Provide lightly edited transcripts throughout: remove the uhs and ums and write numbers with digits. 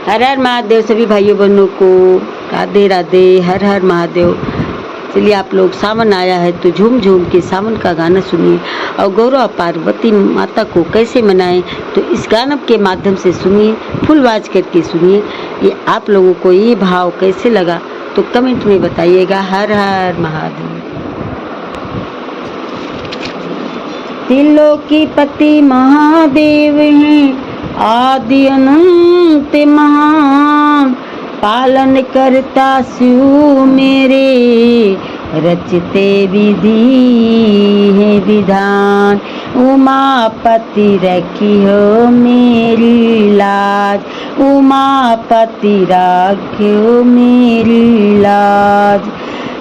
हर हर महादेव सभी भाइयों बहनों को राधे राधे। हर हर महादेव। चलिए आप लोग, सावन आया है तो झूम झूम के सावन का गाना सुनिए और गौरव पार्वती माता को कैसे मनाएं तो इस गाना के माध्यम से सुनिए, फुल आवाज करके सुनिए। ये आप लोगों को ये भाव कैसे लगा तो कमेंट में बताइएगा। हर हर महादेव। त्रिलोकीपति महादेव हैं, आदि अनंत महान, पालन करता शिव मेरे, रचते विधि है विधान। उमापति रखी हो मेरी लाज, उमापति राखो मेरी लाज,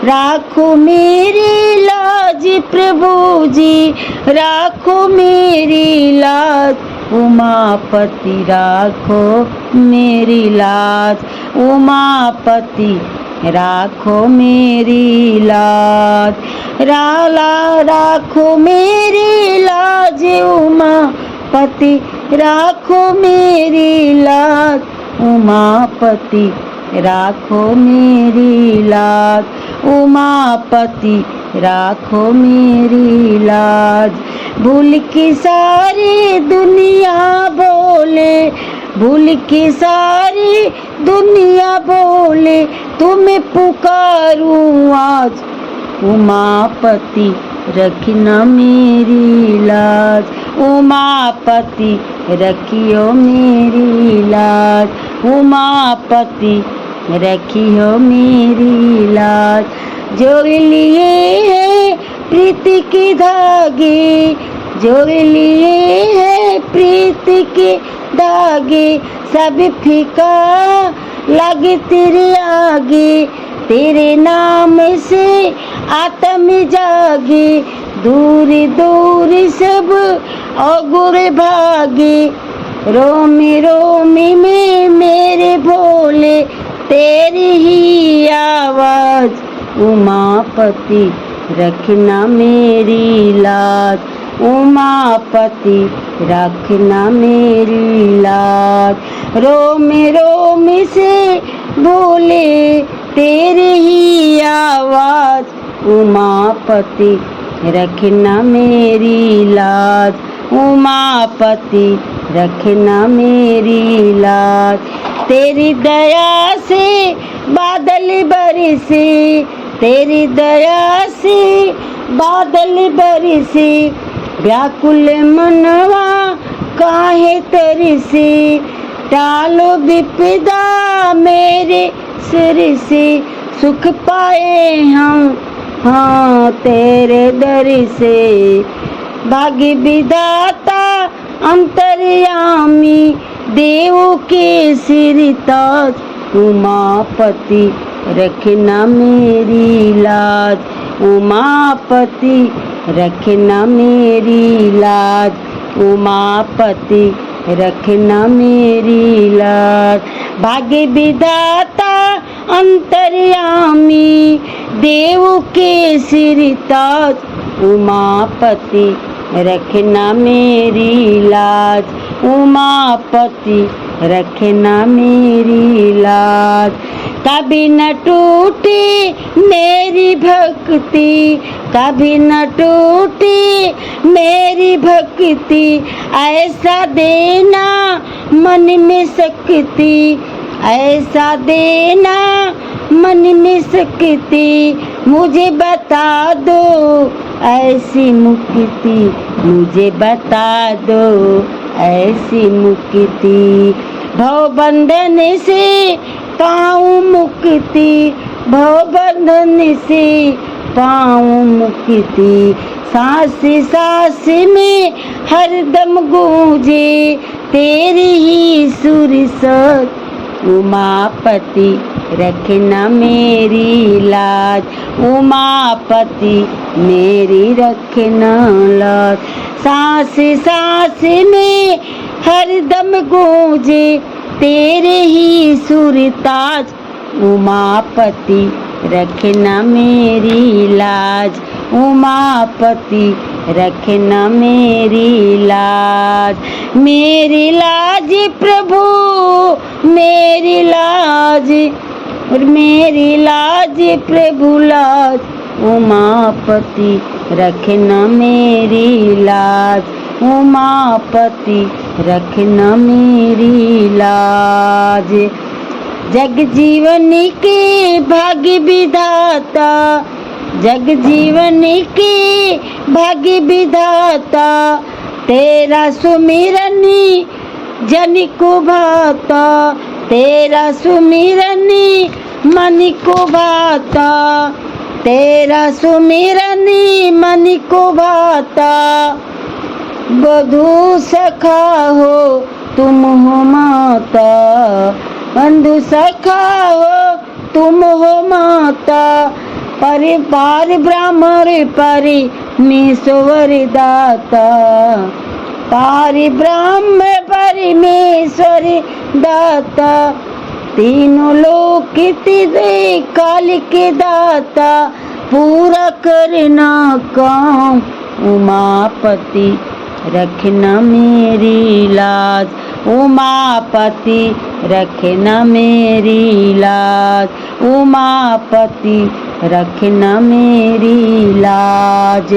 राखो मेरी लाज प्रभु जी, राखो मेरी लाज। उमापति राखो मेरी लाज, उमापति राखो मेरी लाज, राला राखो मेरी लाज। उमापति राखो मेरी लाज, उमापति राखो मेरी लाज, उमापति राखो मेरी लाज। भूल की सारी दुनिया बोले, भूल की सारी दुनिया बोले, तुम्हें पुकारूं आज। उमापति रखना मेरी लाज, उमापति रखियो मेरी लाज, उमापति रखियो मेरी लाज। जो लिए है प्रीति की धागे, जो लिए है प्रीति के धागे, सब फीका लगे तेरे आगे। तेरे नाम से आत्म जागे, दूर दूर सब अगुर भागे। रोमी रोमी में मेरे भोले, तेरी ही आवाज। उमापति रखना मेरी लाज, उमापति रखना मेरी लाज। रोमी रोमी से बोले तेरी ही आवाज। उमापति रखना मेरी लाज, उमापति रखना मेरी लाज। तेरी दया से बादल बरसे, तेरी दया से बादल बरसे, व्याकुल मनवा काहे तरसे। टालो विपदा मेरे सिर से, सुख पाए हम हाँ तेरे दर से। भाग्य विधाता अंतर्यामी, देव के सिर ताज। उमापति रखना मेरी लाज, उमापति रखना मेरी लाज, उमापति रखना मेरी लाज। भाग्य विधाता अंतर्यामी, देव के सिर ताज। उमापति रखना मेरी लाज, उमापति रखना मेरी लाज। कभी न टूटे मेरी भक्ति, कभी न टूटे मेरी भक्ति, ऐसा देना मन में शक्ति, ऐसा देना मन में शक्ति। मुझे बता दो ऐसी मुक्ति, मुझे बता दो ऐसी मुक्ति। भव बंधन से पाऊं मुक्ति, भव बंधन से पाऊं मुक्ति। सांस सांस में हरदम गूंजे तेरी ही सुर सत। उमापति रखना मेरी लाज, उमापति मेरी रखना लाज। सांस सांस में हरदम गूंजे तेरे ही सुरताज। उमापति रखना मेरी लाज, उमापति रखना मेरी लाज। मेरी लाज प्रभु मेरी लाज और मेरी लाज प्रभु लाज, उमापति रखना मेरी लाज, उमापति रखना मेरी लाज। जग जीवन के भाग्य विधाता, जग जीवन के भाग्य विधाता, तेरा सुमिरन जन को भाता, तेरा सुमिरन मन को भाता, तेरा सुमिरन मन को भाता। बधू सखा हो तुम हो माता, बंधु सखा हो तुम हो माता, परिवार ब्राह्मण परमेश्वर दाता, पारि ब्रह्म परमेश्वर दाता, तीनों लोक तेरे काल के दाता, पूरा करना काम उमापति रखना मेरी लाज, उमापति रखना मेरी लाज, उमापति रखना मेरी लाज।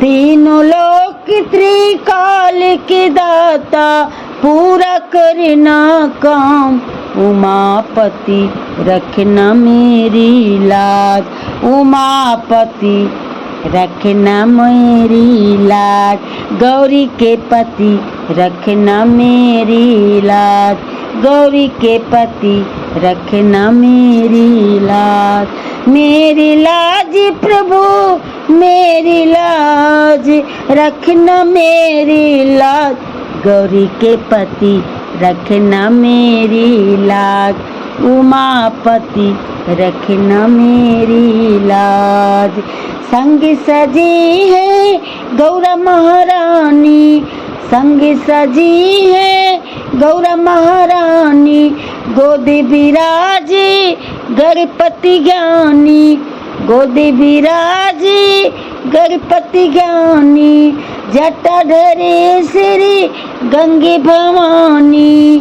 तीनों लोक त्रिकाल के दाता, पूरा करना काम उमापति रखना मेरी लाज, उमापति रखना मेरी लाज। गौरी के पति रखना मेरी लाज, गौरी के पति रखना मेरी लाज। मेरी लाज प्रभु मेरी लाज रखना मेरी लाज, गौरी के पति रखना मेरी लाज, उमापति रखना मेरी लाज। संग सजी है गौरा महारानी, संग सजी है गौरा महारानी, गोदी विराजे गणपति ज्ञानी, गोदी विराजे गणपति ज्ञानी, जटाधरे श्री गंगे भवानी,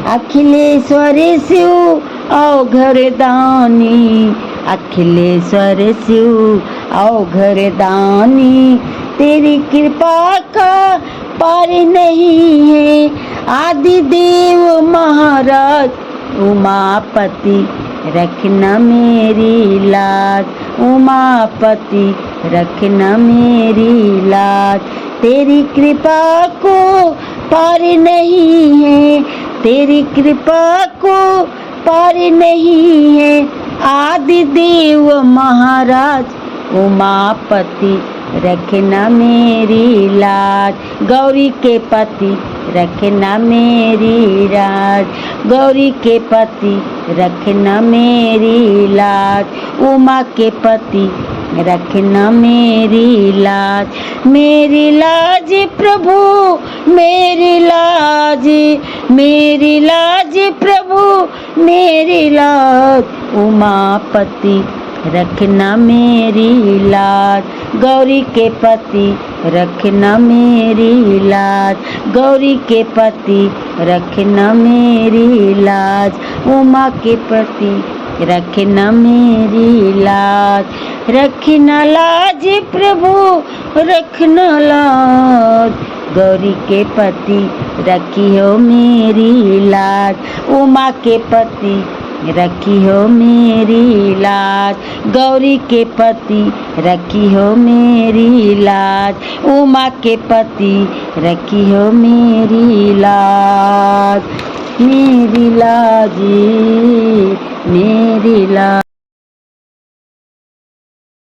अखिलेश्वर शिव अवघर दानी, अखिलेश्वर शिव अवघर दानी। तेरी कृपा का पार नहीं है, आदि देव महाराज उमापति रखना मेरी लाज, उमापति रखना मेरी लाज। तेरी कृपा को पार नहीं है, तेरी कृपा को पार नहीं है, आदि देव महाराज उमापति रखना मेरी लाज। गौरी के पति रखना मेरी लाज, गौरी के पति रखना मेरी लाज, उमा के पति रखना मेरी लाज। मेरी लाज प्रभु मेरी लाज, मेरी लाज प्रभु मेरी लाज, उमापति रखना मेरी लाज। गौरी के पति रखना मेरी लाज, गौरी के पति रखना मेरी लाज, उमा के पति रखना मेरी लाज। रखना लाज प्रभु रखना लाज, गौरी के पति रखी हो मेरी लाज, उमा के पति रखी हो मेरी लाज। गौरी के पति रखी हो मेरी लाज, उमा के पति रखी हो मेरी लाज, मेरी लाज, मेरी लाज।